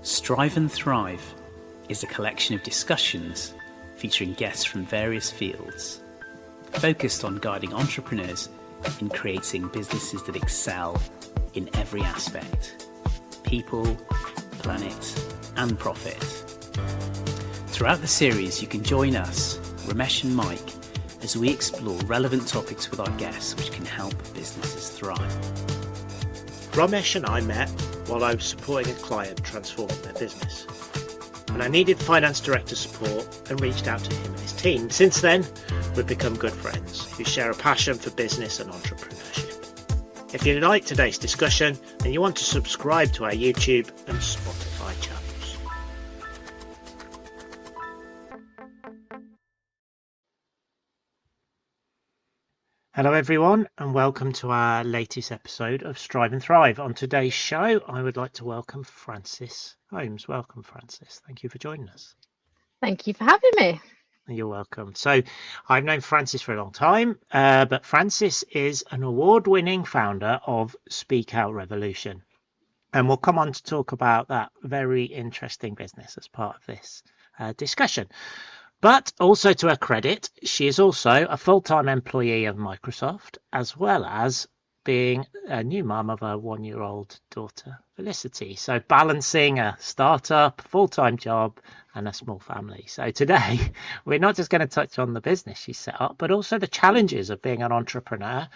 Strive and Thrive is a collection of discussions featuring guests from various fields, focused on guiding entrepreneurs in creating businesses that excel in every aspect: people, planet, and profit. Throughout the series, you can join us, Romesh and Mike, as we explore relevant topics with our guests which can help businesses thrive. Romesh and I met while I was supporting a client transforming their business, and I needed finance director support and reached out to him and his team. Since then, we've become good friends who share a passion for business and entrepreneurship. If you like today's discussion, then you want to subscribe to our YouTube and Spotify channels. Hello everyone, and welcome to our latest episode of Strive and Thrive. On today's show, I would like to welcome Frances Holmes. Welcome, Frances. Thank you for joining us. Thank you for having me. You're welcome. So I've known Frances for a long time, but Frances is an award-winning founder of Speak Out Revolution. And we'll come on to talk about that very interesting business as part of this discussion. But also, to her credit, she is also a full-time employee of Microsoft, as well as being a new mum of a 1-year-old daughter, Felicity. So balancing a startup, full-time job, and a small family. So today, we're not just going to touch on the business she's set up, but also the challenges of being an entrepreneur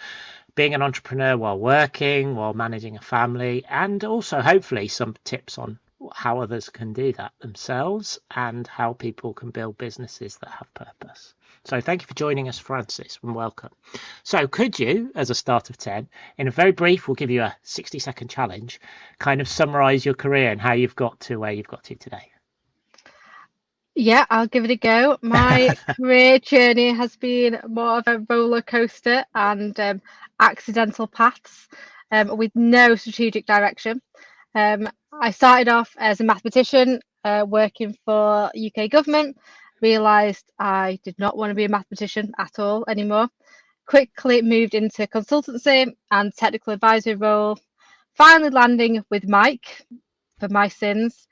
while working, while managing a family, and also hopefully some tips on how others can do that themselves and how people can build businesses that have purpose. So thank you for joining us, Frances, and welcome. So could you, as a start of 10, in a very brief, we'll give you a 60-second challenge, kind of summarize your career and how you've got to where you've got to today? Yeah, I'll give it a go. My career journey has been more of a roller coaster and accidental paths with no strategic direction. I started off as a mathematician working for UK government, realised I did not want to be a mathematician at all anymore. Quickly moved into consultancy and technical advisory role, finally landing with Mike for my sins,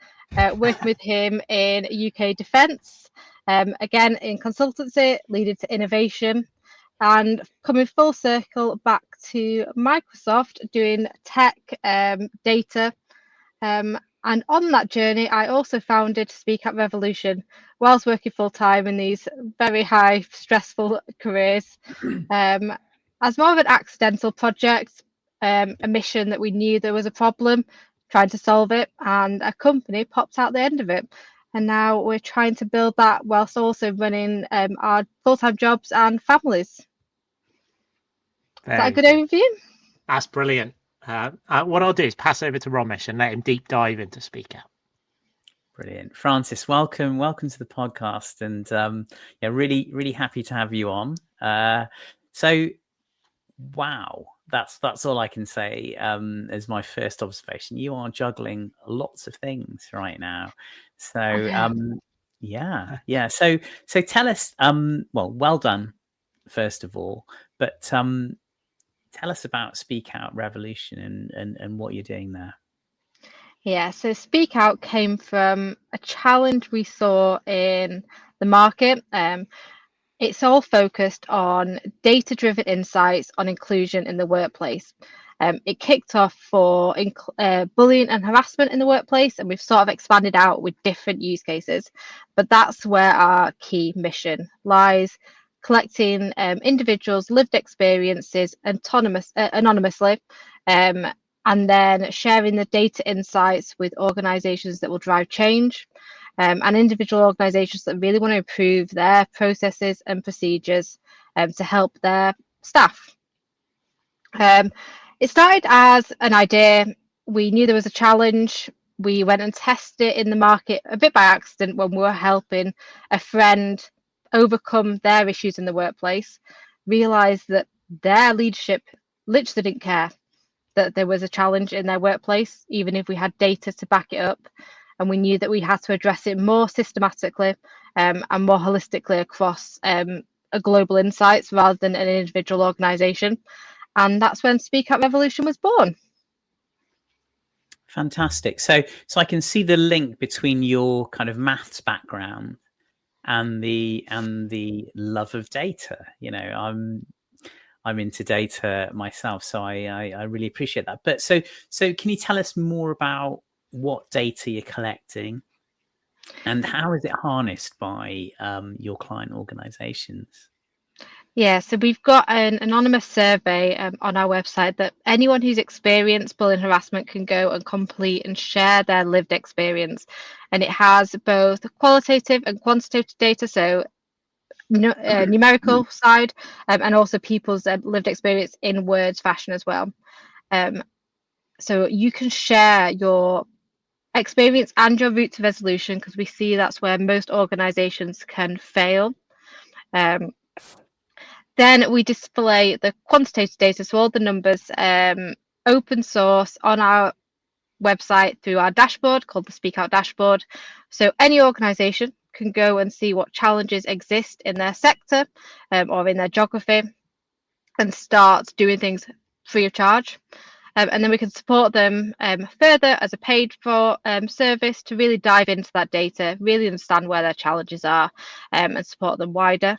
working with him in UK defence, again in consultancy, leading to innovation, and coming full circle back to Microsoft doing tech, data. And on that journey, I also founded Speak Out Revolution whilst working full time in these very high, stressful careers. As more of an accidental project, a mission that we knew there was a problem, trying to solve it, and a company popped out the end of it. And now we're trying to build that whilst also running our full-time jobs and families. Is that a good overview? That's brilliant. What I'll do is pass over to Romesh and let him deep dive into Speak Out. Brilliant. Frances, welcome to the podcast, and really happy to have you on. So wow, that's all I can say as my first observation. You are juggling lots of things right now. So so tell us, well done first of all, but tell us about Speak Out Revolution and what you're doing there. Yeah, so Speak Out came from a challenge we saw in the market. It's all focused on data-driven insights on inclusion in the workplace. It kicked off for bullying and harassment in the workplace, and we've sort of expanded out with different use cases. But that's where our key mission lies: collecting individuals' lived experiences anonymously, and then sharing the data insights with organisations that will drive change, and individual organisations that really want to improve their processes and procedures to help their staff. It started as an idea. We knew there was a challenge. We went and tested it in the market a bit by accident when we were helping a friend overcome their issues in the workplace, realised that their leadership literally didn't care that there was a challenge in their workplace, even if we had data to back it up. And we knew that we had to address it more systematically and more holistically across a global insights rather than an individual organisation. And that's when Speak Out Revolution was born. Fantastic. So I can see the link between your kind of maths background and the love of data. I'm into data myself, so I really appreciate that. But so can you tell us more about what data you're collecting and how is it harnessed by your client organizations? Yeah, so we've got an anonymous survey on our website that anyone who's experienced bullying harassment can go and complete and share their lived experience. And it has both qualitative and quantitative data, so numerical side, and also people's lived experience in words fashion as well. So you can share your experience and your route to resolution, because we see that's where most organizations can fail. Then we display the quantitative data, so all the numbers, open source on our website through our dashboard called the Speak Out dashboard. So any organization can go and see what challenges exist in their sector or in their geography and start doing things free of charge. And then we can support them further as a paid for service to really dive into that data, really understand where their challenges are, and support them wider.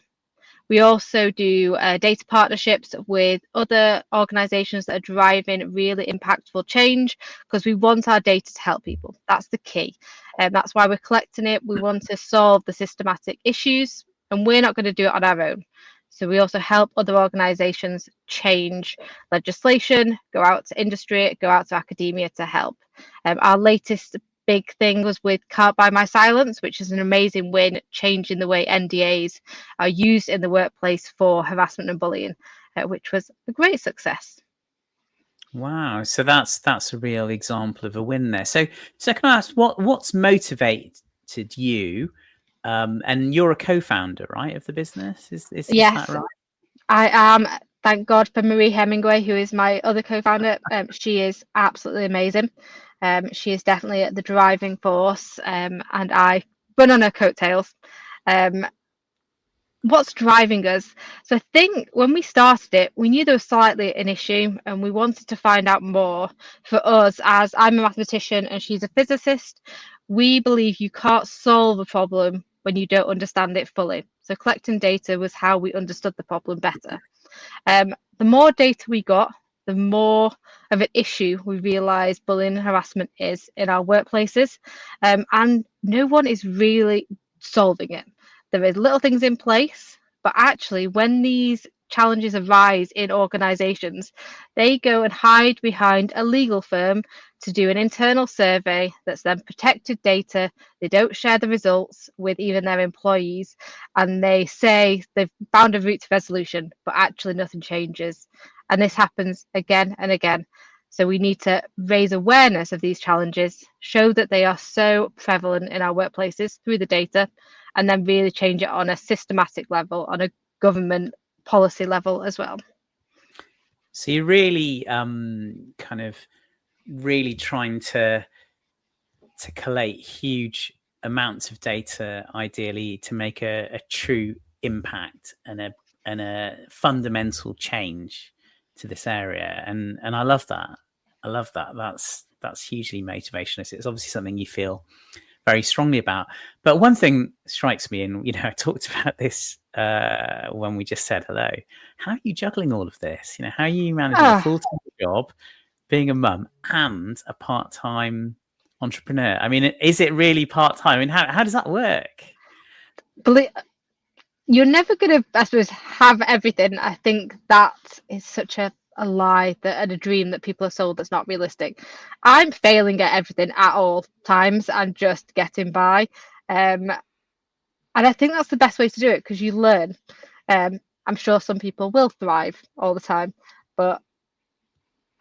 We also do data partnerships with other organisations that are driving really impactful change, because we want our data to help people. That's the key. That's why we're collecting it. We want to solve the systematic issues, and we're not going to do it on our own. So we also help other organisations change legislation, go out to industry, go out to academia to help. Our latest big thing was with Can't Buy My Silence, which is an amazing win, changing the way NDAs are used in the workplace for harassment and bullying, which was a great success. Wow, so that's a real example of a win there. So can I ask what's motivated you? And you're a co-founder, right, of the business? Is Yes, that right? I am. Thank God for Marie Hemingway, who is my other co-founder. She is absolutely amazing. She is definitely the driving force, and I run on her coattails. What's driving us? So I think when we started it, we knew there was slightly an issue and we wanted to find out more. For us, as I'm a mathematician and she's a physicist, we believe you can't solve a problem when you don't understand it fully. So collecting data was how we understood the problem better. The more data we got, the more of an issue we realised bullying and harassment is in our workplaces, and no one is really solving it. There is little things in place, but actually when these challenges arise in organisations, they go and hide behind a legal firm to do an internal survey that's then protected data. They don't share the results with even their employees, and they say they've found a route to resolution, but actually nothing changes. And this happens again and again. So we need to raise awareness of these challenges, show that they are so prevalent in our workplaces through the data, and then really change it on a systematic level, on a government policy level as well. So you're really kind of really trying to collate huge amounts of data, ideally to make a true impact and a fundamental change to this area. And I love that. That's hugely motivational. It's obviously something you feel very strongly about. But one thing strikes me, and I talked about this when we just said hello. How are you juggling all of this? How are you managing a full-time job, being a mum, and a part-time entrepreneur? I mean, is it really part-time? I mean, how does that work? You're never going to, I suppose, have everything. I think that is such a lie and a dream that people are sold that's not realistic. I'm failing at everything at all times and just getting by. And I think that's the best way to do it, because you learn. I'm sure some people will thrive all the time, but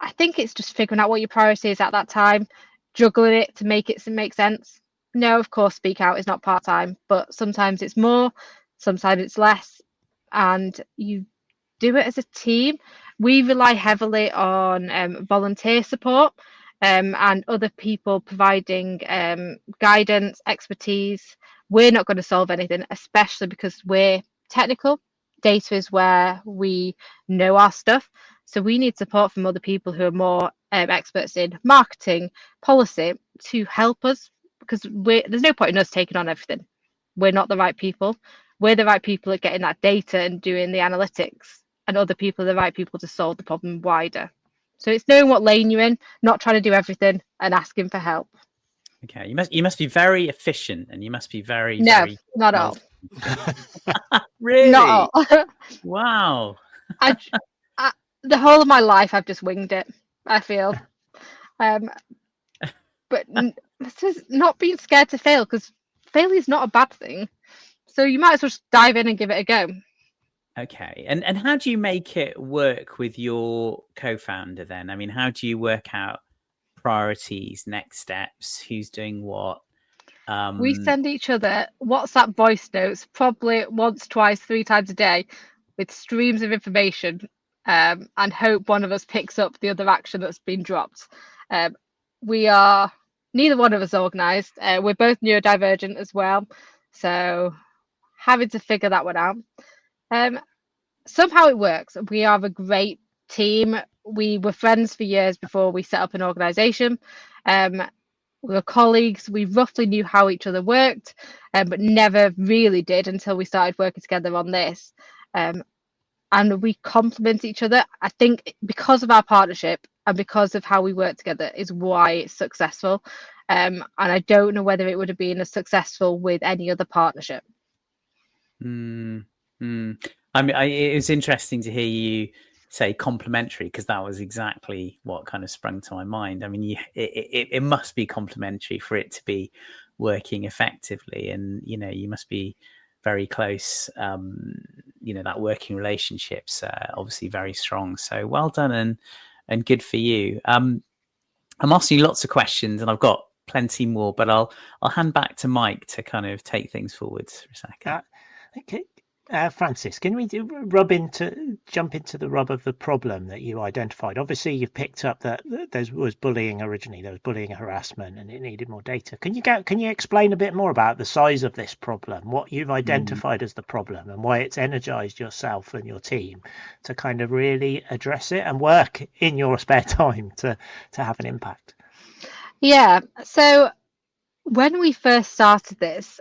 I think it's just figuring out what your priority is at that time, juggling it to make it make sense. No, of course, Speak Out is not part-time, but sometimes it's more, sometimes it's less, and you do it as a team. We rely heavily on volunteer support and other people providing guidance, expertise. We're not going to solve anything, especially because we're technical. Data is where we know our stuff. So we need support from other people who are more experts in marketing, policy, to help us, because there's no point in us taking on everything. We're not the right people. We're the right people at getting that data and doing the analytics, and other people are the right people to solve the problem wider. So it's knowing what lane you're in, not trying to do everything, and asking for help. Okay, you must be very efficient, and you must be very not at all. Really? Not at all. Wow. I, the whole of my life I've just winged it, I feel. But this is not being scared to fail, because failure is not a bad thing. So you might as well just dive in and give it a go. Okay, and how do you make it work with your co-founder then? I mean, how do you work out priorities, next steps, who's doing what? We send each other WhatsApp voice notes probably once, twice, 3 times a day with streams of information, and hope one of us picks up the other action that's been dropped. Neither one of us organised. We're both neurodivergent as well, so having to figure that one out. Somehow it works. We are a great team. We were friends for years before we set up an organisation. We were colleagues. We roughly knew how each other worked, but never really did until we started working together on this. And we complement each other. I think because of our partnership and because of how we work together is why it's successful. And I don't know whether it would have been as successful with any other partnership. I mean, it was interesting to hear you say complementary, because that was exactly what kind of sprung to my mind. I mean, it must be complementary for it to be working effectively, and you must be very close. That working relationship's obviously very strong. So well done and good for you. I'm asking you lots of questions, and I've got plenty more, but I'll hand back to Mike to kind of take things forwards for a second. Okay. Frances, can we jump into the rub of the problem that you identified? Obviously, you've picked up that there was bullying originally. There was bullying and harassment, and it needed more data. Can you explain a bit more about the size of this problem, what you've identified as the problem, and why it's energized yourself and your team to kind of really address it and work in your spare time to have an impact? Yeah. So when we first started this,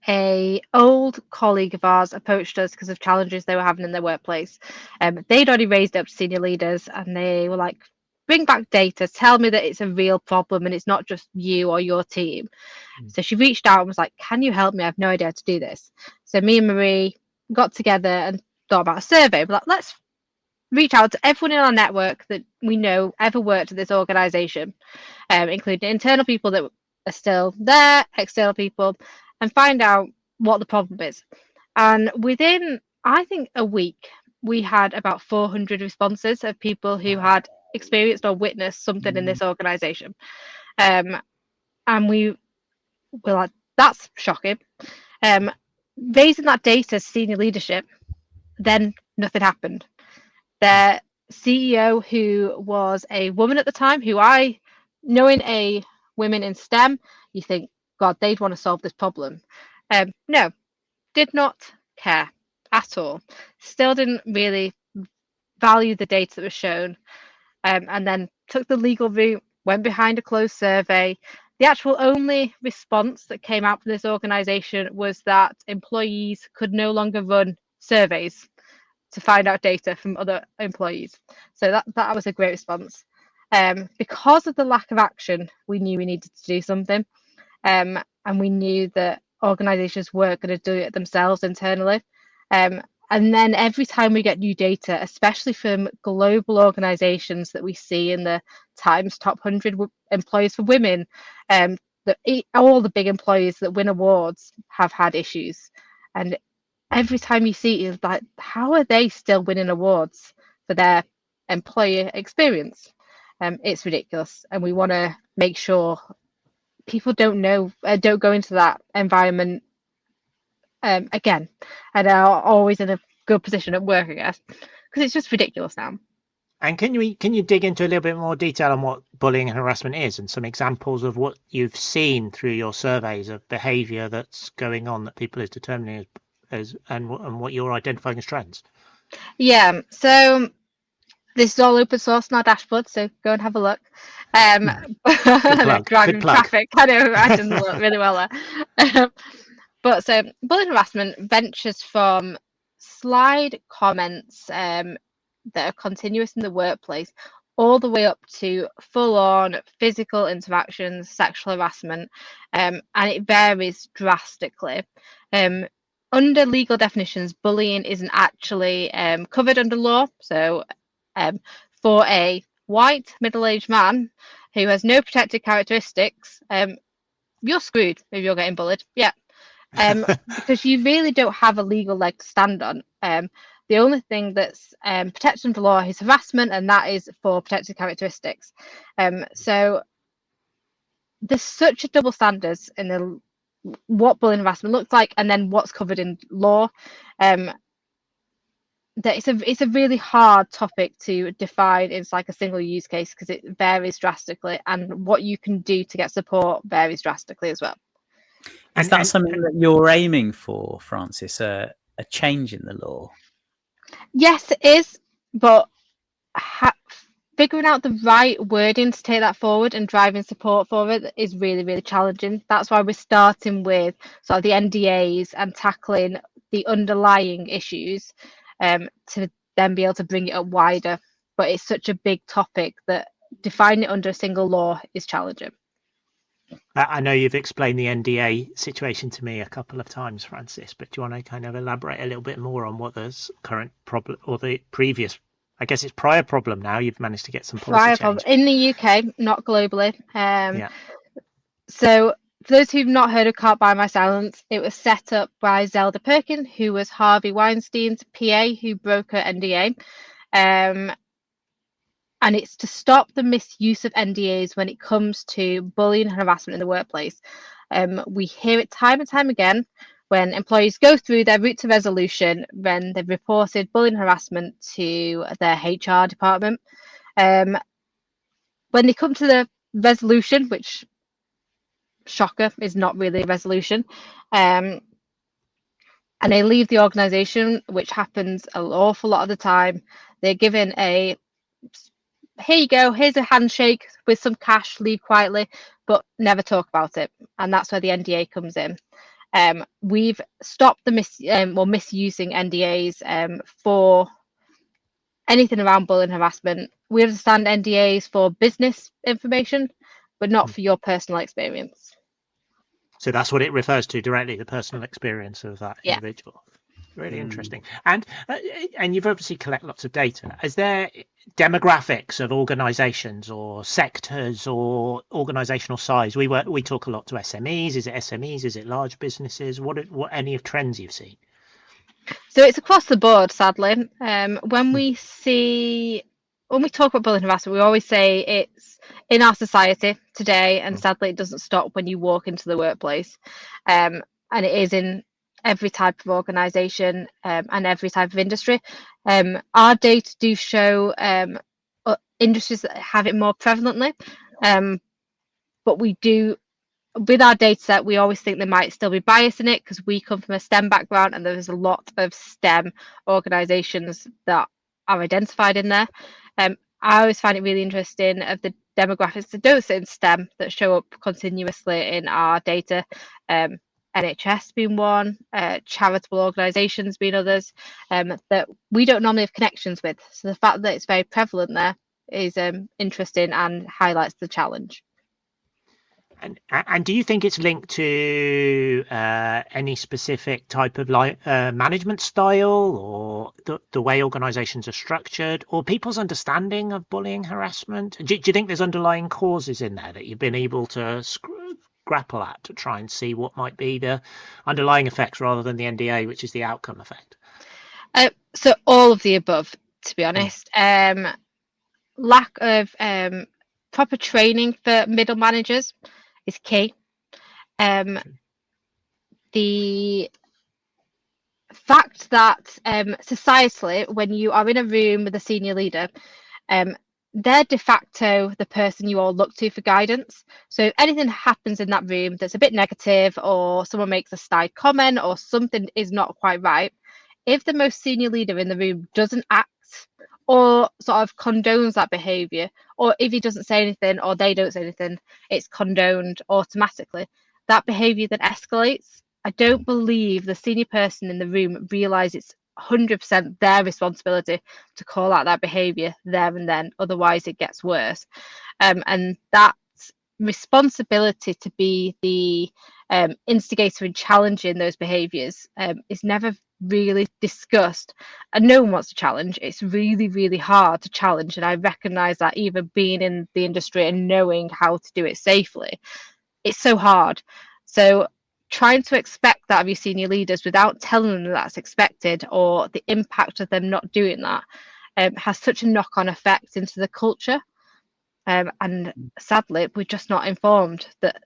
a old colleague of ours approached us because of challenges they were having in their workplace. They'd already raised it up to senior leaders, and they were like, bring back data, tell me that it's a real problem and it's not just you or your team. So she reached out and was like, can you help me? I have no idea how to do this. So me and Marie got together and thought about a survey. But let's reach out to everyone in our network that we know ever worked at this organisation, including internal people that are still there, external people, and find out what the problem is. And within, I think, a week, we had about 400 responses of people who had experienced or witnessed something in this organisation. And we were like, that's shocking. Raising that data to senior leadership, then nothing happened. Their CEO, who was a woman at the time, knowing a women in STEM, you think, God, they'd want to solve this problem. No, did not care at all. Still didn't really value the data that was shown, and then took the legal route, went behind a closed survey. The actual only response that came out from this organisation was that employees could no longer run surveys to find out data from other employees. So that was a great response. Because of the lack of action, we knew we needed to do something, and we knew that organisations weren't going to do it themselves internally. And then every time we get new data, especially from global organisations that we see in the Times Top 100 employees for women, all the big employees that win awards have had issues. And every time you see it, it's like, how are they still winning awards for their employer experience? It's ridiculous, and we want to make sure people don't go into that environment again, and are always in a good position at work, I guess, because it's just ridiculous now. And can you dig into a little bit more detail on what bullying and harassment is, and some examples of what you've seen through your surveys of behaviour that's going on that people is determining and what you're identifying as trends? Yeah, so This is all open source in our dashboard, so go and have a look. Good plug. Driving Good plug. traffic. I know I didn't look really well there. But so bullying harassment ventures from slide comments that are continuous in the workplace, all the way up to full-on physical interactions, sexual harassment, and it varies drastically. Under legal definitions, bullying isn't actually covered under law. So for a white middle-aged man who has no protected characteristics, you're screwed if you're getting bullied. Yeah. Because you really don't have a legal leg to stand on. The only thing that's protected under law is harassment, and that is for protected characteristics. So there's such a double standards in what bullying harassment looks like, and then what's covered in law. That it's a really hard topic to define in like a single use case because it varies drastically, and what you can do to get support varies drastically as well. Is that something that you're aiming for, Frances? A change in the law? Yes, it is, but figuring out the right wording to take that forward and driving support for it is really, really challenging. That's why we're starting with sort of the NDAs and tackling the underlying issues to then be able to bring it up wider. But it's such a big topic that defining it under a single law is challenging. I know you've explained the NDA situation to me a couple of times, Frances, but do you want to kind of elaborate a little bit more on what the current problem or the previous, I guess it's prior problem now, you've managed to get some policy change. In the UK, not globally. So for those who've not heard of Can't Buy My Silence, it was set up by Zelda Perkin, who was Harvey Weinstein's PA, who broke her NDA. And it's to stop the misuse of NDAs when it comes to bullying and harassment in the workplace. We hear it time and time again when employees go through their route to resolution when they've reported bullying and harassment to their HR department. When they come to the resolution, which, shocker, is not really a resolution, and they leave the organisation, which happens an awful lot of the time, they're given a here you go, here's a handshake with some cash, leave quietly, but never talk about it. And that's where the NDA comes in. We've stopped the misusing NDAs for anything around bullying and harassment. We understand NDAs for business information, but not for your personal experience. So that's what it refers to directly, the personal experience of that individual. Really interesting. And you've obviously collect lots of data. Is there demographics of organizations or sectors or organizational size? We talk a lot to SMEs. Is it SMEs? Is it large businesses? What any of trends you've seen? So it's across the board, sadly. When we talk about bullying and harassment, we always say it's in our society today, and sadly it doesn't stop when you walk into the workplace. And it is in every type of organisation and every type of industry. Our data do show industries that have it more prevalently, but we do, with our data set, we always think there might still be bias in it because we come from a STEM background and there's a lot of STEM organisations that are identified in there. I always find it really interesting of the demographics that don't sit in STEM that show up continuously in our data. NHS being one, charitable organisations being others, that we don't normally have connections with. So the fact that it's very prevalent there is interesting and highlights the challenge. And do you think it's linked to any specific type of management style or the way organisations are structured or people's understanding of bullying, harassment? Do you think there's underlying causes in there that you've been able to grapple at to try and see what might be the underlying effects rather than the NDA, which is the outcome effect? So all of the above, to be honest. Lack of proper training for middle managers is key. The fact that societally, when you are in a room with a senior leader, they're de facto the person you all look to for guidance. So if anything happens in that room that's a bit negative, or someone makes a snide comment, or something is not quite right, if the most senior leader in the room doesn't act corrects or sort of condones that behaviour, or if he doesn't say anything or they don't say anything, it's condoned automatically. That behaviour then escalates. I don't believe the senior person in the room realises it's 100% their responsibility to call out that behaviour there and then, otherwise it gets worse. And that responsibility to be the instigator in challenging those behaviours is never really discussed, and no one wants to challenge. It's really, really hard to challenge, and I recognise that even being in the industry and knowing how to do it safely, it's so hard. So trying to expect that of your senior leaders without telling them that's expected, or the impact of them not doing that, has such a knock-on effect into the culture. And sadly, we're just not informed that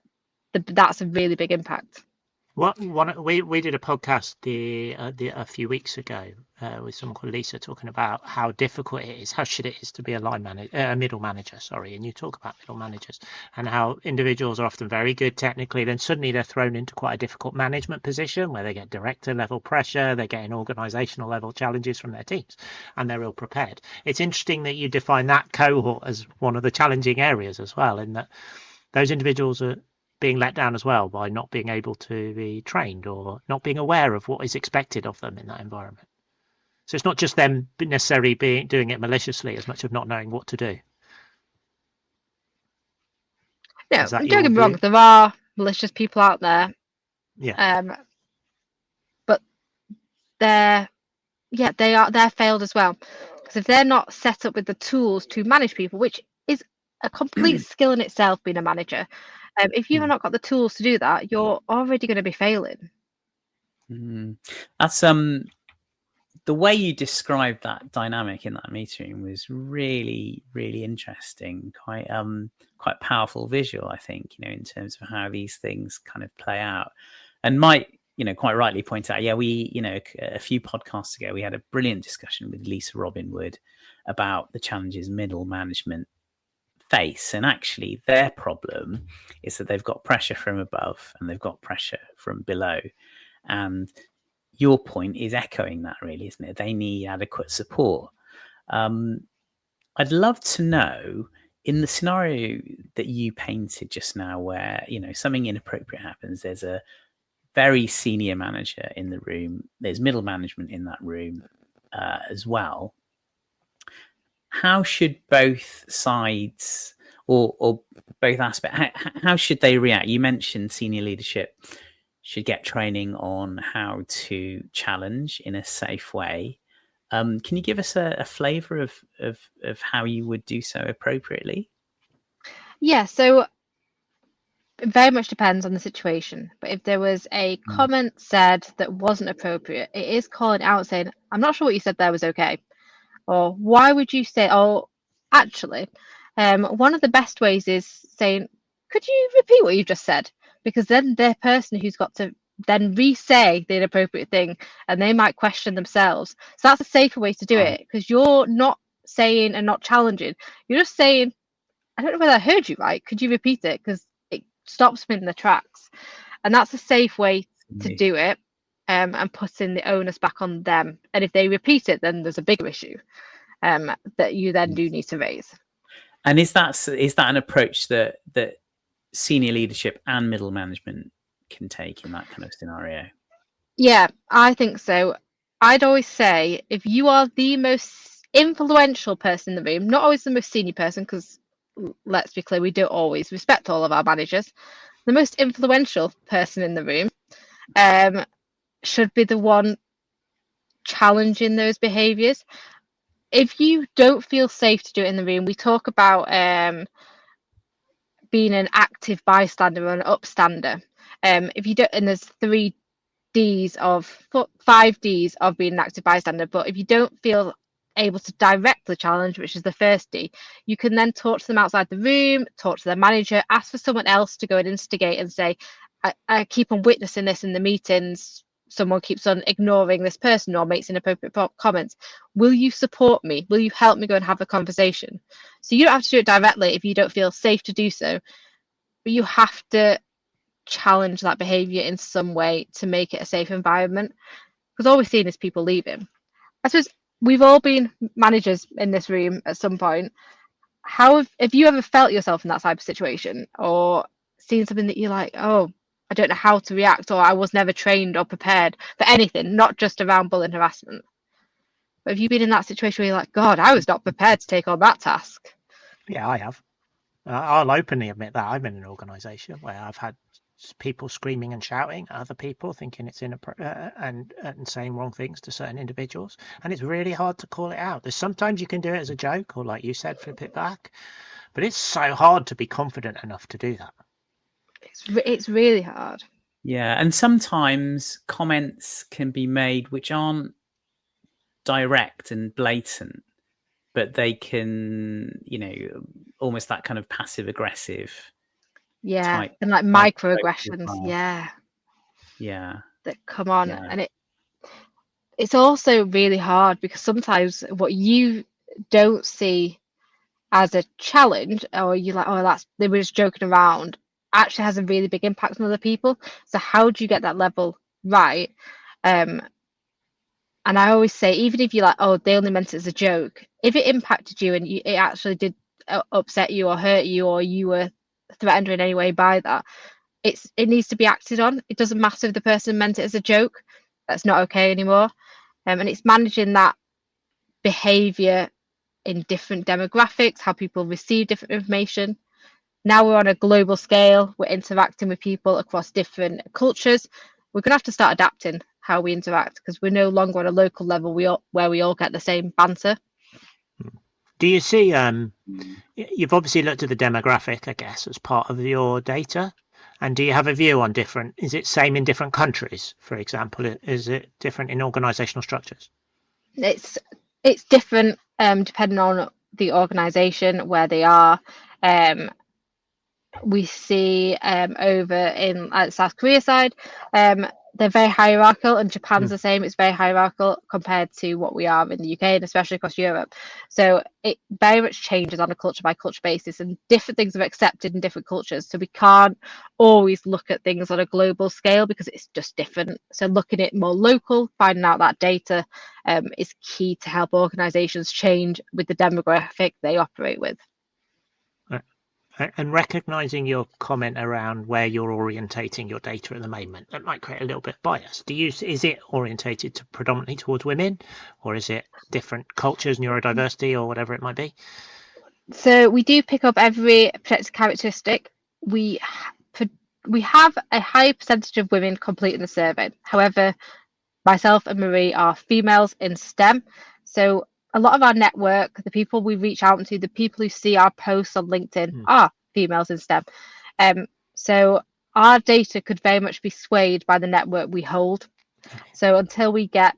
that's a really big impact. We did a podcast a few weeks ago with someone called Lisa, talking about how difficult it is, how shit it is to be a middle manager. Sorry, and you talk about middle managers and how individuals are often very good technically, then suddenly they're thrown into quite a difficult management position where they get director level pressure, they're getting organisational level challenges from their teams, and they're ill prepared. It's interesting that you define that cohort as one of the challenging areas as well, in that those individuals are being let down as well by not being able to be trained or not being aware of what is expected of them in that environment. So it's not just them necessarily doing it maliciously as much of not knowing what to do. No, don't get me wrong, there are malicious people out there. Yeah. But they're failed as well. Because if they're not set up with the tools to manage people, which is a complete skill in itself, being a manager, if you've not got the tools to do that, you're already going to be failing. That's the way you described that dynamic in that meeting was really, really interesting. Quite powerful visual, I think, in terms of how these things kind of play out. And Mike, quite rightly point out, we, a few podcasts ago, we had a brilliant discussion with Lisa Robinwood about the challenges middle management face, and actually their problem is that they've got pressure from above and they've got pressure from below, and your point is echoing that, really, isn't it? They need adequate support. I'd love to know, in the scenario that you painted just now, where something inappropriate happens, there's a very senior manager in the room, there's middle management in that room as well. How should both sides or both aspects, how should they react? You mentioned senior leadership should get training on how to challenge in a safe way. Can you give us a flavour of how you would do so appropriately? Yeah, so it very much depends on the situation. But if there was a comment said that wasn't appropriate, it is calling out, saying, I'm not sure what you said there was okay. Or why would you say, actually, one of the best ways is saying, could you repeat what you've just said? Because then the person who's got to then re-say the inappropriate thing, and they might question themselves. So that's a safer way to do it, because you're not saying and not challenging. You're just saying, I don't know whether I heard you right. Could you repeat it? Because it stops me in the tracks. And that's a safe way to do it. And putting the onus back on them. And if they repeat it, then there's a bigger issue that you then do need to raise. And is that an approach that senior leadership and middle management can take in that kind of scenario? Yeah, I think so. I'd always say, if you are the most influential person in the room, not always the most senior person, because let's be clear, we don't always respect all of our managers, the most influential person in the room should be the one challenging those behaviours. If you don't feel safe to do it in the room, we talk about being an active bystander or an upstander. If you don't, and there's 5 Ds of being an active bystander, but if you don't feel able to direct the challenge, which is the first D, you can then talk to them outside the room, talk to their manager, ask for someone else to go and instigate and say, I keep on witnessing this in the meetings. Someone keeps on ignoring this person or makes inappropriate comments. Will you support me? Will you help me go and have a conversation? So you don't have to do it directly if you don't feel safe to do so, but you have to challenge that behaviour in some way to make it a safe environment, because all we're seeing is people leaving. I suppose we've all been managers in this room at some point. How have you ever felt yourself in that type of situation, or seen something that you're like, oh, I don't know how to react, or I was never trained or prepared for anything, not just around bullying harassment? But have you been in that situation where you're like, God, I was not prepared to take on that task? Yeah, I have. I'll openly admit that I'm in an organisation where I've had people screaming and shouting at other people, thinking it's inappropriate, and saying wrong things to certain individuals, and it's really hard to call it out. There's sometimes you can do it as a joke, or like you said, flip it back, but it's so hard to be confident enough to do that. It's really hard. Yeah, and sometimes comments can be made which aren't direct and blatant, but they can, almost that kind of passive aggressive. Yeah, type, and like microaggressions. Yeah, that come on, and it's also really hard because sometimes what you don't see as a challenge, or you're like, oh, they were just joking around, actually has a really big impact on other people. So how do you get that level right? And I always say, even if you're like, oh, they only meant it as a joke, if it impacted you and it actually did upset you or hurt you, or you were threatened in any way by that, it needs to be acted on. It doesn't matter if the person meant it as a joke. That's not okay anymore. And it's managing that behavior in different demographics, how people receive different information. Now we're on a global scale, we're interacting with people across different cultures. We're going to have to start adapting how we interact, because we're no longer on a local level where we all get the same banter. Do you see, you've obviously looked at the demographic, I guess, as part of your data. And do you have a view on is it same in different countries, for example? Is it different in organisational structures? It's different depending on the organisation, where they are. We see over in South Korea side, they're very hierarchical, and Japan's the same. It's very hierarchical compared to what we are in the UK, and especially across Europe. So it very much changes on a culture by culture basis, and different things are accepted in different cultures. So we can't always look at things on a global scale because it's just different. So looking at more local, finding out that data is key to help organisations change with the demographic they operate with. And recognising your comment around where you're orientating your data at the moment, that might create a little bit of bias. Is it orientated predominantly towards women, or is it different cultures, neurodiversity, or whatever it might be? So we do pick up every protected characteristic. We have a high percentage of women completing the survey. However, myself and Marie are females in STEM. So a lot of our network, the people we reach out to, the people who see our posts on LinkedIn are females in STEM. So our data could very much be swayed by the network we hold. So until we get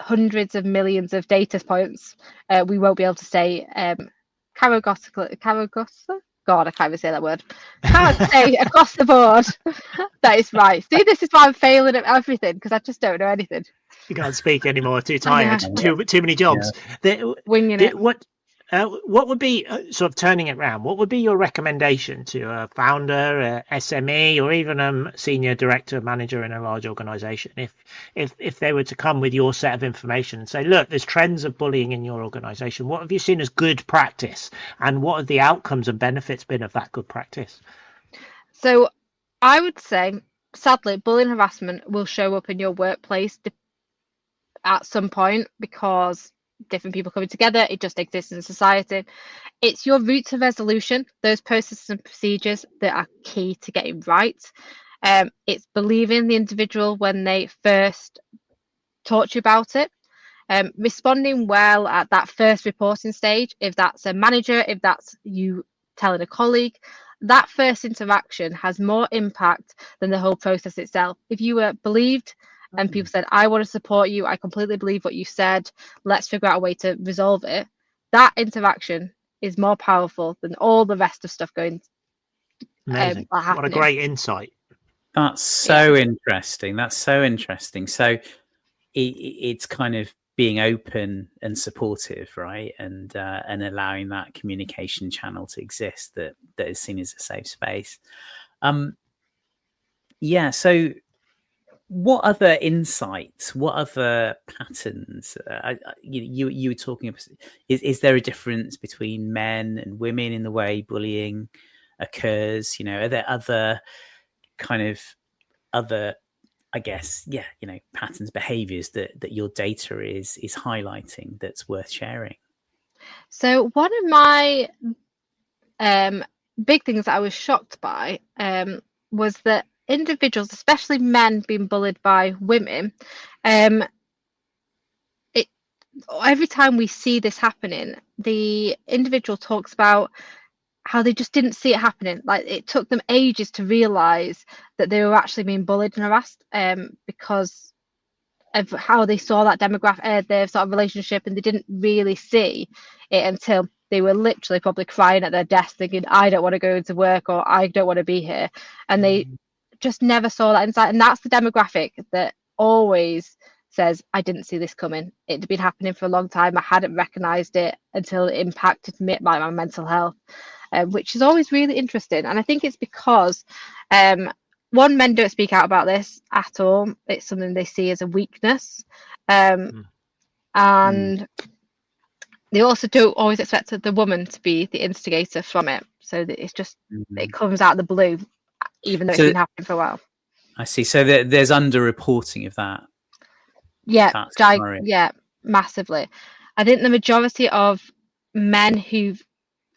hundreds of millions of data points, we won't be able to say Karagossa? God, I can't even say that word. Can't say across the board that is right. See, this is why I'm failing at everything, because I just don't know anything. You can't speak anymore. Too tired. Too many jobs. Winging it. What would be sort of turning it around? What would be your recommendation to a founder, a SME, or even a senior director, manager in a large organisation, if they were to come with your set of information and say, look, there's trends of bullying in your organisation. What have you seen as good practice, and what have the outcomes and benefits been of that good practice? So I would say, sadly, bullying and harassment will show up in your workplace at some point, because different people coming together, it just exists in society. It's your route to resolution, those processes and procedures that are key to getting right. It's believing the individual when they first talk to you about it, responding well at that first reporting stage, if that's a manager, if that's you telling a colleague. That first interaction has more impact than the whole process itself. If you were believed and people said, I want to support you, I completely believe what you said, let's figure out a way to resolve it, that interaction is more powerful than all the rest of stuff going Amazing. What a great insight. That's so interesting. So it's kind of being open and supportive, right? And allowing that communication channel to exist that is seen as a safe space. So What other insights? What other patterns? You were talking about. Is there a difference between men and women in the way bullying occurs? Are there other kind of other, I guess, patterns, behaviours that your data is highlighting that's worth sharing? So one of my big things that I was shocked by was that individuals, especially men being bullied by women, every time we see this happening, the individual talks about how they just didn't see it happening. Like, it took them ages to realize that they were actually being bullied and harassed because of how they saw that demographic, their sort of relationship, and they didn't really see it until they were literally probably crying at their desk thinking, I don't want to go into work, or I don't want to be here. And they just never saw that insight. And that's the demographic that always says, I didn't see this coming. It'd been happening for a long time. I hadn't recognized it until it impacted me, my mental health, which is always really interesting. And I think it's because one, men don't speak out about this at all. It's something they see as a weakness. And they also don't always expect the woman to be the instigator from it. So that it's just, it comes out of the blue, even though it's been happening for a while. I see. So there's underreporting of that. Yeah, yeah, massively. I think the majority of men who've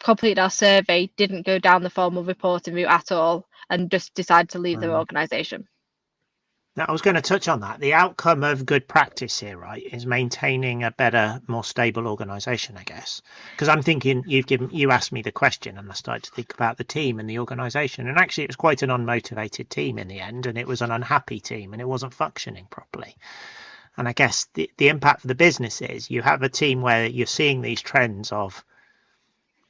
completed our survey didn't go down the formal reporting route at all and just decided to leave their organisation. Now, I was going to touch on that. The outcome of good practice here, right, is maintaining a better, more stable organisation, I guess. Because I'm thinking, you asked me the question, and I started to think about the team and the organisation. And actually, it was quite an unmotivated team in the end, and it was an unhappy team, and it wasn't functioning properly. And I guess the impact for the business is you have a team where you're seeing these trends of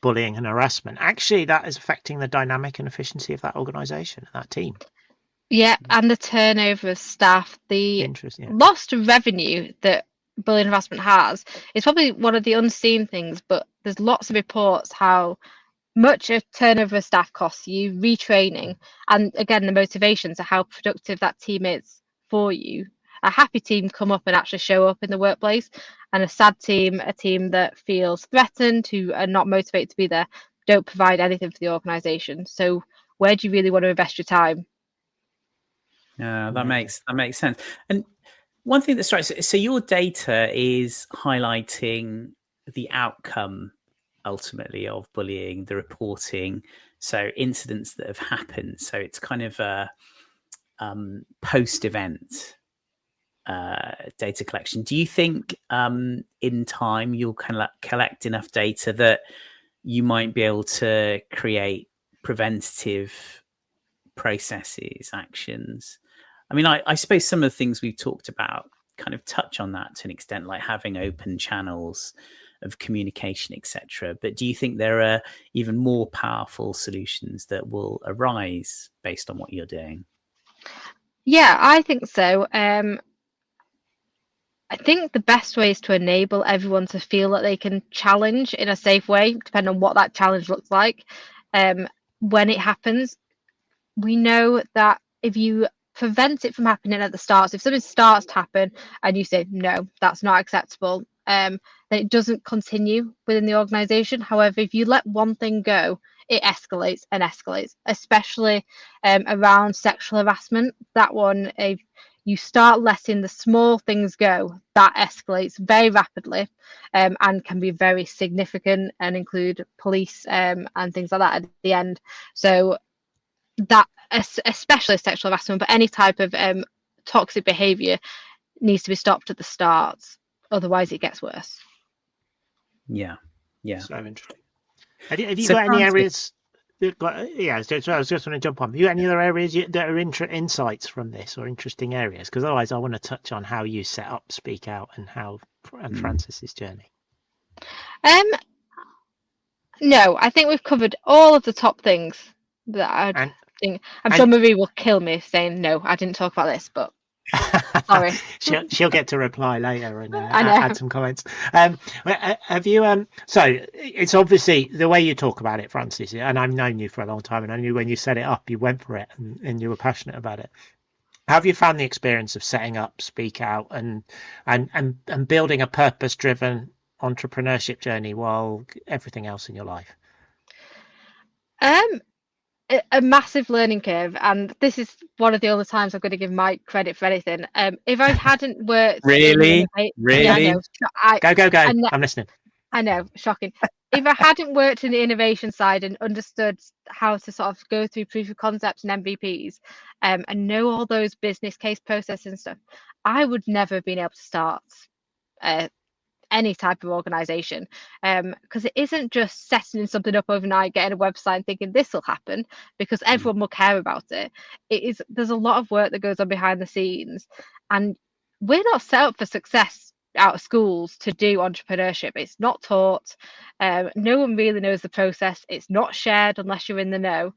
bullying and harassment. Actually, that is affecting the dynamic and efficiency of that organisation and that team. Yeah, and the turnover of staff, the lost revenue that bullying and harassment has is probably one of the unseen things, but there's lots of reports how much a turnover of staff costs you, retraining, and again, the motivation to how productive that team is for you. A happy team come up and actually show up in the workplace, and a sad team, a team that feels threatened, who are not motivated to be there, don't provide anything for the organisation. So where do you really want to invest your time? That makes sense. And one thing that strikes me, so your data is highlighting the outcome ultimately of bullying, the reporting, so incidents that have happened. So it's kind of a post-event data collection. Do you think in time you'll collect enough data that you might be able to create preventative processes, actions? I mean, I suppose some of the things we've talked about kind of touch on that to an extent, like having open channels of communication, etc. But do you think there are even more powerful solutions that will arise based on what you're doing? Yeah, I think so. I think the best way is to enable everyone to feel that they can challenge in a safe way, depending on what that challenge looks like. When it happens, we know that if you prevent it from happening at the start, so if something starts to happen and you say, no, that's not acceptable, then it doesn't continue within the organisation. However, if you let one thing go, it escalates and escalates, especially around sexual harassment. That one, if you start letting the small things go, that escalates very rapidly and can be very significant and include police and things like that at the end. So that, especially sexual harassment, but any type of toxic behaviour needs to be stopped at the start. Otherwise, it gets worse. Yeah. So interesting. Have you got any areas? Yeah, so I was just going to jump on. Have you got any other areas that are insights from this or interesting areas? Because otherwise, I want to touch on how you set up Speak Out and Frances's journey. No, I think we've covered all of the top things that I think. I'm sure Marie will kill me saying no, I didn't talk about this, but sorry. she'll get to reply later and add some comments. Have you? So it's obviously the way you talk about it, Frances, and I've known you for a long time, and I knew when you set it up, you went for it and you were passionate about it. How have you found the experience of setting up Speak Out and building a purpose-driven entrepreneurship journey while everything else in your life? A massive learning curve, and this is one of the only times I'm going to give Mike credit for anything. If I hadn't worked Really? yeah, I Really? know. Go. I know, I'm listening. I know, shocking. If I hadn't worked in the innovation side and understood how to sort of go through proof of concepts and MVPs, and know all those business case processes and stuff, I would never have been able to start any type of organization, because it isn't just setting something up overnight, getting a website and thinking this will happen because everyone will care about it. There's a lot of work that goes on behind the scenes, and we're not set up for success out of schools to do entrepreneurship. It's not taught. No one really knows the process. It's not shared unless you're in the know.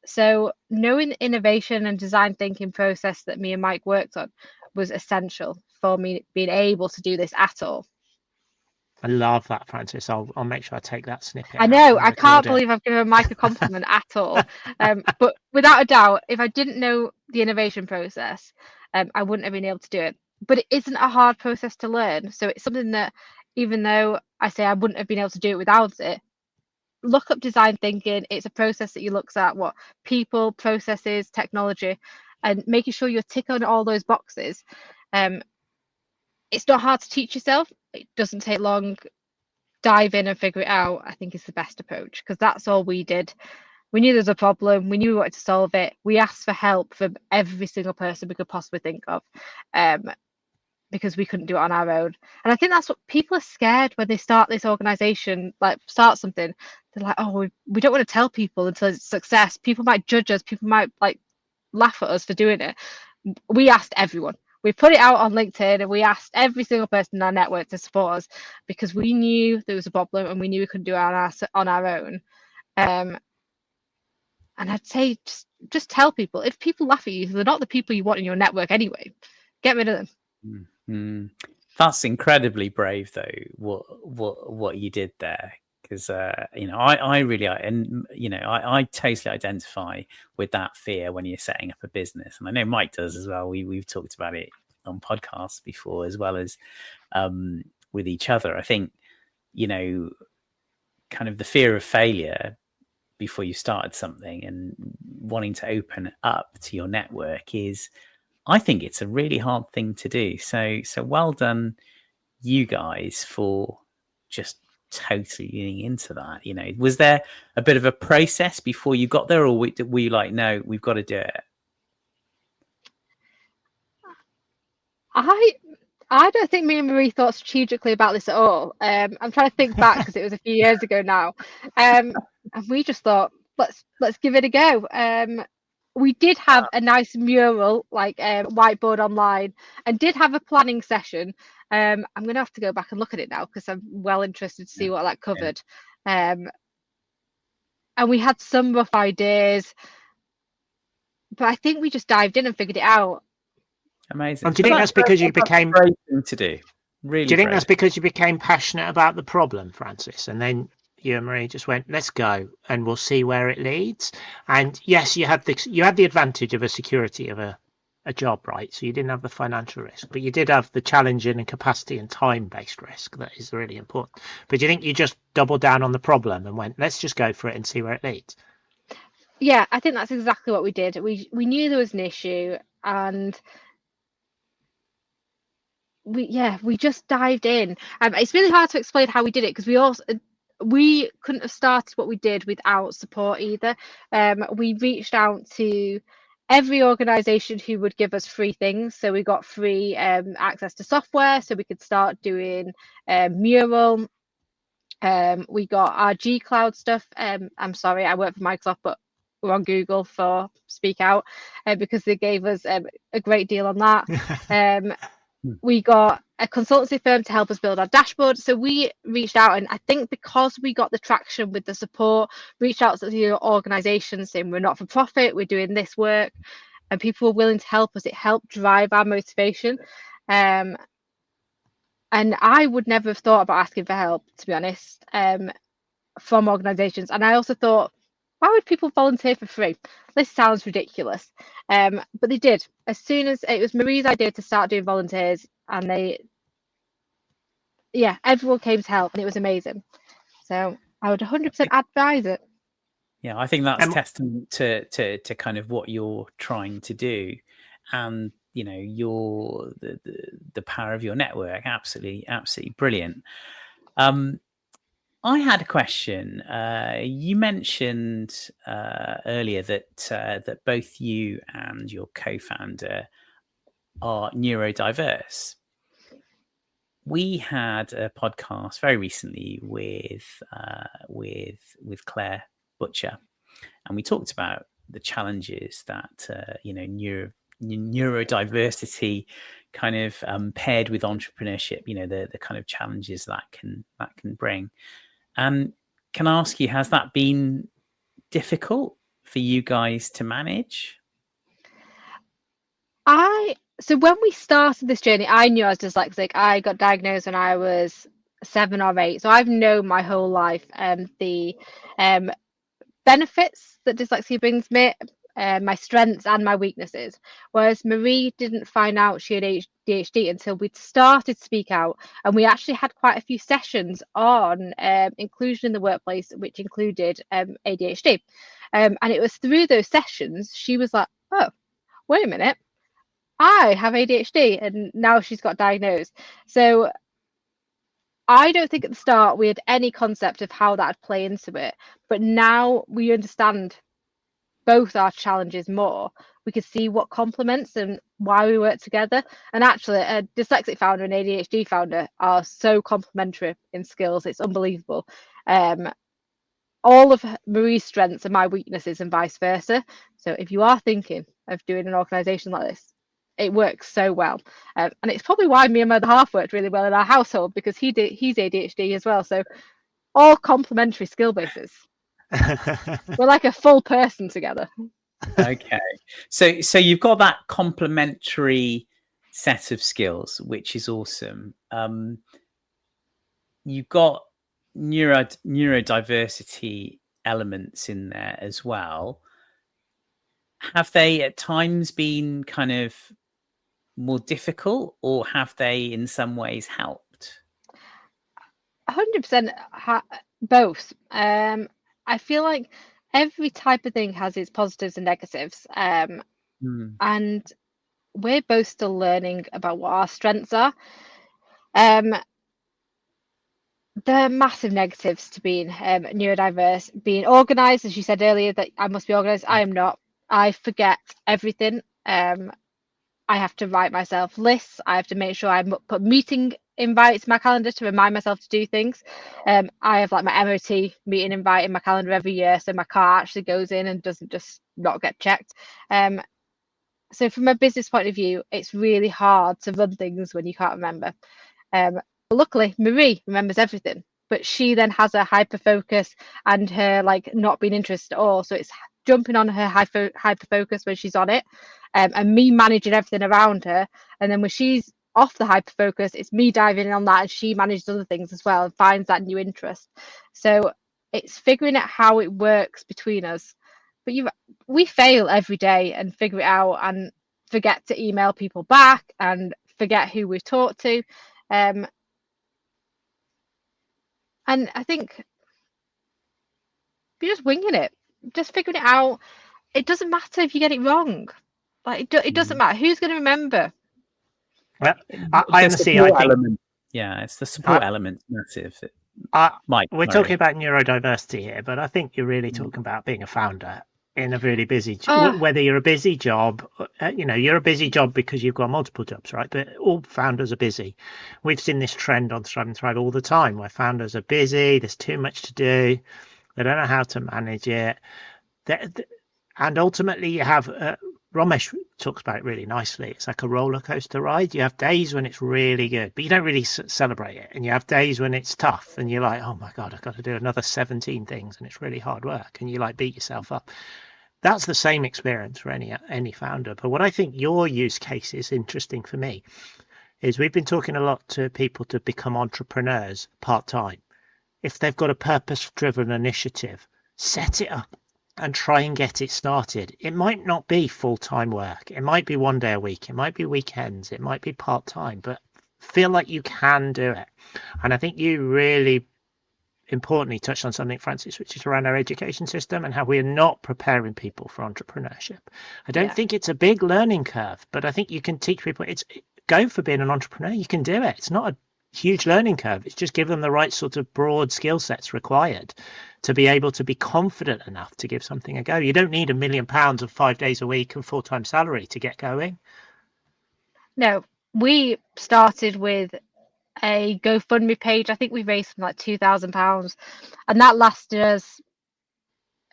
So knowing the innovation and design thinking process that me and Mike worked on was essential for me being able to do this at all. I love that, Frances. I'll make sure I take that snippet. I know, I can't believe I've given Mike a compliment at all. But without a doubt, if I didn't know the innovation process, I wouldn't have been able to do it. But it isn't a hard process to learn. So it's something that, even though I say I wouldn't have been able to do it without it, look up design thinking. It's a process that you look at what people, processes, technology, and making sure you're ticking all those boxes. It's not hard to teach yourself. It doesn't take long. Dive in and figure it out, I think, is the best approach, because that's all we did. We knew there was a problem. We knew we wanted to solve it. We asked for help from every single person we could possibly think of, because we couldn't do it on our own. And I think that's what people are scared when they start this organization, like start something. They're like, oh, we don't want to tell people until it's a success. People might judge us. People might like laugh at us for doing it. We asked everyone. We put it out on LinkedIn and we asked every single person in our network to support us, because we knew there was a problem and we knew we couldn't do it on our own. And I'd say just tell people. If people laugh at you, they're not the people you want in your network anyway. Get rid of them. Mm-hmm. That's incredibly brave, though, what you did there. Because I really, and I totally identify with that fear when you're setting up a business, and I know Mike does as well. We've talked about it on podcasts before, as well as with each other. I think kind of the fear of failure before you started something and wanting to open up to your network I think it's a really hard thing to do. So well done, you guys, for just totally leaning into that. Was there a bit of a process before you got there, or were you like, no, we've got to do it? I don't think me and Marie thought strategically about this at all. I'm trying to think back because it was a few years ago now, and we just thought, let's give it a go. We did have a nice mural, like whiteboard online, and did have a planning session. I'm going to have to go back and look at it now because I'm well interested to see what that covered. And we had some rough ideas, but I think we just dived in and figured it out. Amazing. Do you think that's because you became brave thing to do? Really? Do you think that's because you became passionate about the problem, Frances, and then you and Marie just went, let's go and we'll see where it leads? And yes, you had the advantage of a security of a job, right? So you didn't have the financial risk, but you did have the challenging and capacity and time-based risk. That is really important. But do you think you just doubled down on the problem and went, let's just go for it and see where it leads? Yeah, I think that's exactly what we did. We knew there was an issue, and we just dived in. It's really hard to explain how we did it, because we couldn't have started what we did without support either. We reached out to every organization who would give us free things. So we got free access to software so we could start doing Mural. We got our G Cloud stuff. I'm sorry, I work for Microsoft, but we're on Google for Speak Out because they gave us a great deal on that. We got a consultancy firm to help us build our dashboard. So we reached out, and I think because we got the traction with the support, reached out to the organizations saying we're not for profit, we're doing this work, and people were willing to help us. It helped drive our motivation. And I would never have thought about asking for help, to be honest, from organizations. And I also thought why would people volunteer for free? This sounds ridiculous. But they did. As soon as it was Marie's idea to start doing volunteers, and everyone came to help, and it was amazing. So I would 100% advise it. Yeah, I think that's And testament to kind of what you're trying to do, and your the power of your network. Absolutely brilliant. I had a question. You mentioned earlier that both you and your co-founder are neurodiverse. We had a podcast very recently with Claire Butcher, and we talked about the challenges that neurodiversity kind of paired with entrepreneurship. The kind of challenges that can bring. Can I ask you, has that been difficult for you guys to manage? So when we started this journey, I knew I was dyslexic. I got diagnosed when I was 7 or 8. So I've known my whole life the benefits that dyslexia brings me, my strengths and my weaknesses. Whereas Marie didn't find out she had ADHD until we'd started Speak Out, and we actually had quite a few sessions on inclusion in the workplace, which included ADHD. And it was through those sessions she was like, oh, wait a minute, I have ADHD, and now she's got diagnosed. So I don't think at the start we had any concept of how that would play into it, but now we understand both our challenges more. We could see what complements and why we work together. And actually, a dyslexic founder and ADHD founder are so complementary in skills. It's unbelievable. All of Marie's strengths are my weaknesses and vice versa. So if you are thinking of doing an organisation like this, it works so well. And it's probably why me and my other half worked really well in our household, because he's ADHD as well. So all complementary skill bases. We're like a full person together. Okay. So you've got that complementary set of skills, which is awesome. You've got neurodiversity elements in there as well. Have they at times been kind of more difficult, or have they in some ways helped? 100% both. I feel like every type of thing has its positives and negatives. And we're both still learning about what our strengths are. There are massive negatives to being neurodiverse, being organised. As you said earlier, that I must be organised. I am not. I forget everything. I have to write myself lists. I have to make sure I put meeting invites in my calendar to remind myself to do things. I have like my MOT meeting invite in my calendar every year, so my car actually goes in and doesn't just not get checked. So from a business point of view, it's really hard to run things when you can't remember. But luckily, Marie remembers everything, but she then has a hyper focus and her like not being interested at all. So it's jumping on her hyper focus when she's on it, and me managing everything around her. And then when she's off the hyper focus, it's me diving in on that, and she manages other things as well and finds that new interest. So it's figuring out how it works between us. But we fail every day and figure it out, and forget to email people back and forget who we've talked to. And I think you're just winging it, just figuring it out. It doesn't matter if you get it wrong. Like it doesn't matter who's going to remember. Well, I honestly, I think, it's the support element massive. We're talking about neurodiversity here, but I think you're really talking about being a founder in a really busy whether you're a busy job, you're a busy job because you've got multiple jobs, right? But all founders are busy. We've seen this trend on Strive and Thrive all the time, where founders are busy, there's too much to do, they don't know how to manage it, and ultimately you have Romesh talks about it really nicely. It's like a roller coaster ride. You have days when it's really good, but you don't really celebrate it. And you have days when it's tough and you're like, oh my God, I've got to do another 17 things and it's really hard work. And you like beat yourself up. That's the same experience for any founder. But what I think your use case is interesting for me is we've been talking a lot to people to become entrepreneurs part-time. If they've got a purpose-driven initiative, set it up. and try and get it started. It might not be full-time work. It might be 1 day a week. It might be weekends. It might be part-time, but feel like you can do it. And I think you really importantly touched on something, Frances, which is around our education system and how we are not preparing people for entrepreneurship. I don't think it's a big learning curve, but I think you can teach people go for being an entrepreneur. You can do it. It's not a huge learning curve. It's just give them the right sort of broad skill sets required to be able to be confident enough to give something a go. You don't need £1 million of 5 days a week and full-time salary to get going. No, we started with a GoFundMe page. I think we raised something like £2,000, and that lasted us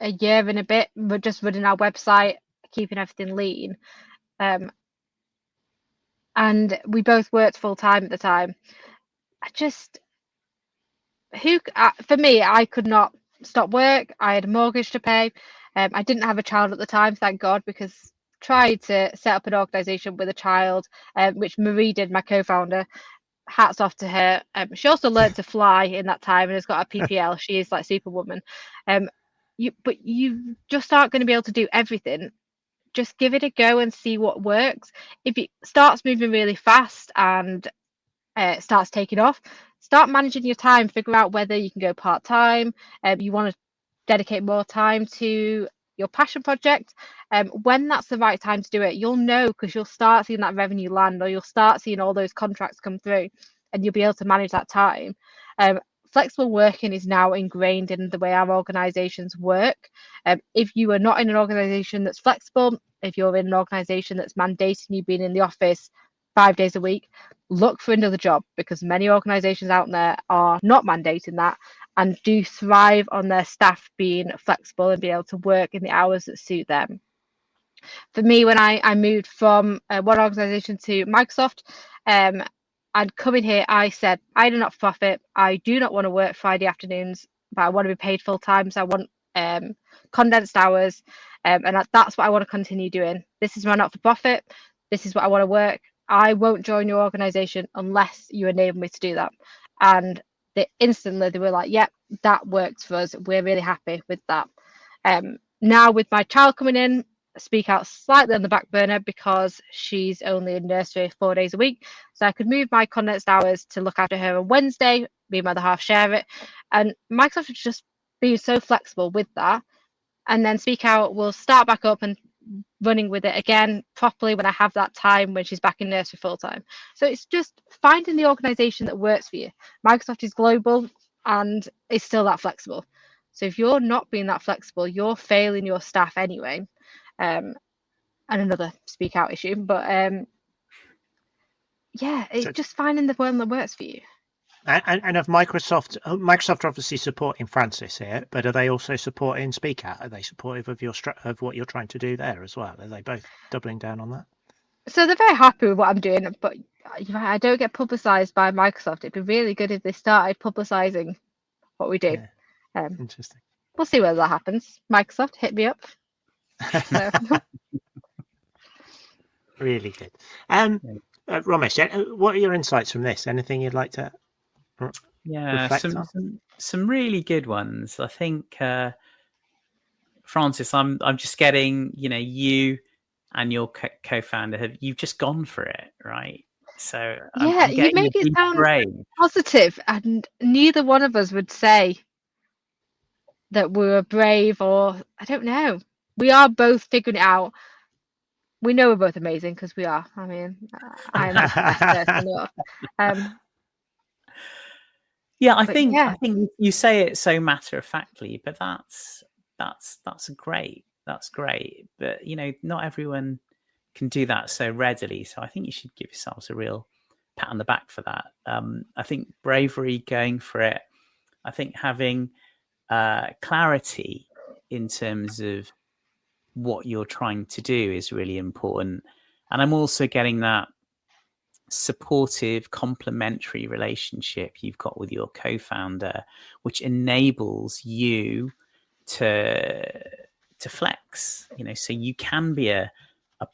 a year and a bit. We're just running our website, keeping everything lean, and we both worked full time at the time. For me, I could not stop work. I had a mortgage to pay. I didn't have a child at the time, thank God, because I tried to set up an organisation with a child, which Marie did, my co-founder. Hats off to her. She also learned to fly in that time and has got a PPL. She is like Superwoman. But you just aren't going to be able to do everything. Just give it a go and see what works. If it starts moving really fast and starts taking off, start managing your time. Figure out whether you can go part-time. You want to dedicate more time to your passion project. When that's the right time to do it, you'll know, because you'll start seeing that revenue land, or you'll start seeing all those contracts come through, and you'll be able to manage that time. Flexible working is now ingrained in the way our organizations work. If you are not in an organization that's flexible, if you're in an organization that's mandating you being in the office 5 days a week, look for another job, because many organizations out there are not mandating that and do thrive on their staff being flexible and be able to work in the hours that suit them. For me, when I moved from one organization to Microsoft, and coming here, I said, I'm a not-for-profit. I do not want to work Friday afternoons, but I want to be paid full time. So I want condensed hours, and that's what I want to continue doing. This is my not-for-profit. This is what I want to work. I won't join your organization unless you enable me to do that. And instantly they were like, yep, that works for us. We're really happy with that. Now with my child coming in, Speak Out slightly on the back burner because she's only in nursery 4 days a week. So I could move my condensed hours to look after her on Wednesday, me and my other half share it. And Microsoft has just been so flexible with that. And then Speak Out will start back up and running with it again properly when I have that time, when she's back in nursery full time. So it's just finding the organization that works for you. Microsoft is global and it's still that flexible. So if you're not being that flexible, you're failing your staff anyway. And another Speak Out issue, but it's just finding the one that works for you. And of Microsoft obviously supporting Frances here, but are they also supporting Speak Out? Are they supportive of what you're trying to do there as well? Are they both doubling down on that? So they're very happy with what I'm doing, but I don't get publicised by Microsoft. It'd be really good if they started publicising what we do. Yeah. Interesting. We'll see whether that happens. Microsoft, hit me up. So. Really good. Romesh, what are your insights from this? Anything you'd like to reflect on? Some really good ones. I think, Frances, I'm just getting, you and your co-founder you've just gone for it, right? So you make it sound positive, and neither one of us would say that we were brave, or I don't know. We are both figuring it out. We know we're both amazing because we are. I mean, I'm the best person. I think you say it so matter of factly, but that's great. That's great. But not everyone can do that so readily. So I think you should give yourselves a real pat on the back for that. I think bravery, going for it. I think having clarity in terms of what you're trying to do is really important. And I'm also getting that supportive, complementary relationship you've got with your co-founder, which enables you to flex, so you can be a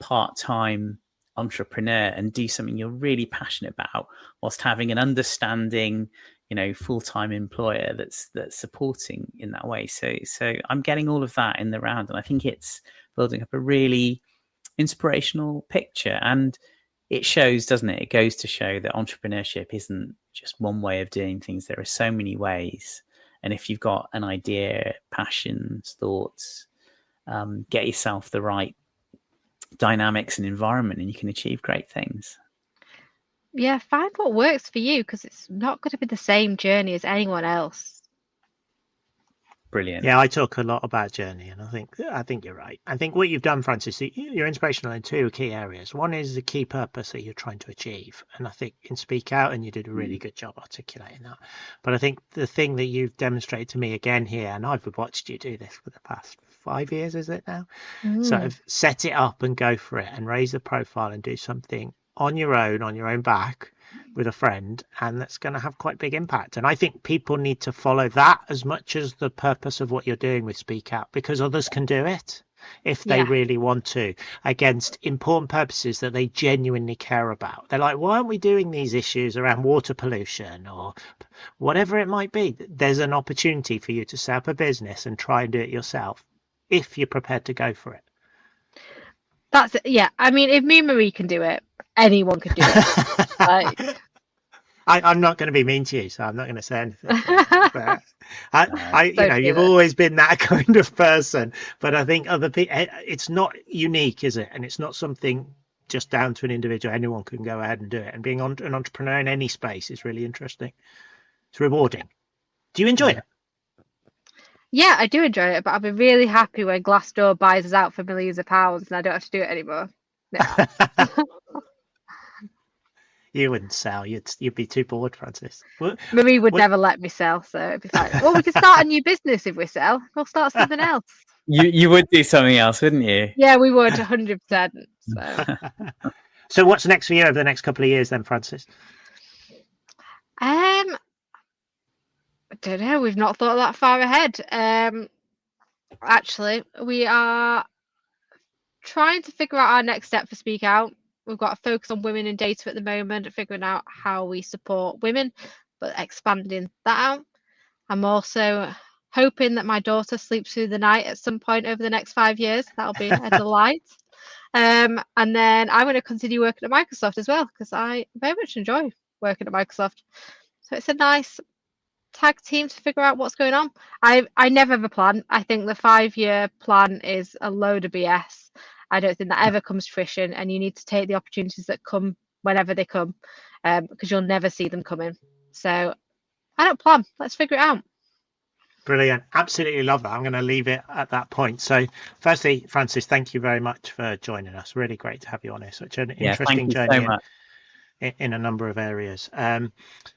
part-time entrepreneur and do something you're really passionate about whilst having an understanding, full-time employer that's supporting in that way. So I'm getting all of that in the round, and I think it's building up a really inspirational picture. And it shows, doesn't it? It goes to show that entrepreneurship isn't just one way of doing things. There are so many ways. And if you've got an idea, passions, thoughts, get yourself the right dynamics and environment, and you can achieve great things. Yeah, find what works for you, because it's not going to be the same journey as anyone else. Brilliant. Yeah, I talk a lot about journey, and I think you're right. I think what you've done, Francis, you're inspirational in two key areas. One is the key purpose that you're trying to achieve, and I think in Speak Out, and you did a really good job articulating that. But I think the thing that you've demonstrated to me again here, and I've watched you do this for the past 5 years, is it now? Sort of set it up and go for it, and raise the profile and do something on your own back, with a friend, and that's going to have quite big impact. And I think people need to follow that as much as the purpose of what you're doing with Speak Out, because others can do it if they really want to, against important purposes that they genuinely care about. They're like, why aren't we doing these issues around water pollution or whatever it might be? There's an opportunity for you to set up a business and try and do it yourself if you're prepared to go for it. That's it. Yeah, I mean, if me and Marie can do it, anyone could do it. I'm not going to be mean to you, so I'm not going to say anything. But you've always been that kind of person. But I think other people, it's not unique, is it? And it's not something just down to an individual. Anyone can go ahead and do it. And being an entrepreneur in any space is really interesting. It's rewarding. Do you enjoy it? Yeah, I do enjoy it, but I'll be really happy when Glassdoor buys us out for millions of pounds and I don't have to do it anymore. No. You wouldn't sell. You'd be too bored, Francis. Marie would never let me sell, so it'd be fine. Well, we can start a new business if we sell. We'll start something else. You would do something else, wouldn't you? Yeah, we would, 100%. So. So what's next for you over the next couple of years then, Francis? I don't know. We've not thought that far ahead. Actually, we are trying to figure out our next step for Speak Out. We've got a focus on women in data at the moment, figuring out how we support women, but expanding that out. I'm also hoping that my daughter sleeps through the night at some point over the next 5 years. That'll be a delight. And then I'm going to continue working at Microsoft as well, because I very much enjoy working at Microsoft. So it's a nice tag team to figure out what's going on. I never have a plan. I think the 5-year plan is a load of BS. I don't think that ever comes to fruition, and you need to take the opportunities that come whenever they come, because you'll never see them coming. So I don't plan. Let's figure it out. Brilliant. Absolutely love that. I'm going to leave it at that point. So firstly, Francis, thank you very much for joining us. Really great to have you on here. Such an interesting journey in a number of areas.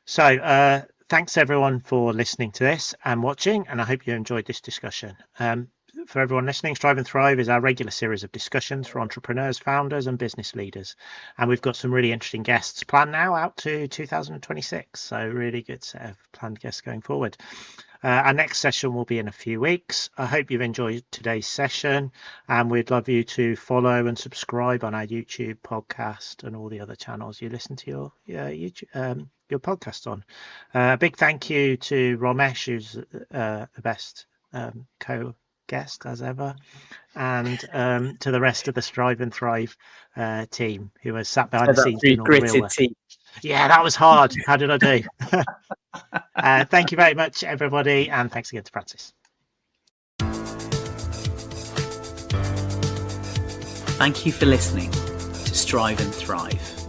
So thanks everyone for listening to this and watching, and I hope you enjoyed this discussion. For everyone listening, Strive and Thrive is our regular series of discussions for entrepreneurs, founders and business leaders. And we've got some really interesting guests planned now out to 2026. So really good set of planned guests going forward. Our next session will be in a few weeks. I hope you've enjoyed today's session, and we'd love you to follow and subscribe on our YouTube podcast and all the other channels you listen to your podcast on. A big thank you to Romesh, who's the best co-guest as ever, and to the rest of the Strive and Thrive team who has sat behind the scenes doing all the real work. Yeah, that was hard. How did I do? Thank you very much, everybody, and thanks again to Francis. Thank you for listening to Strive and Thrive.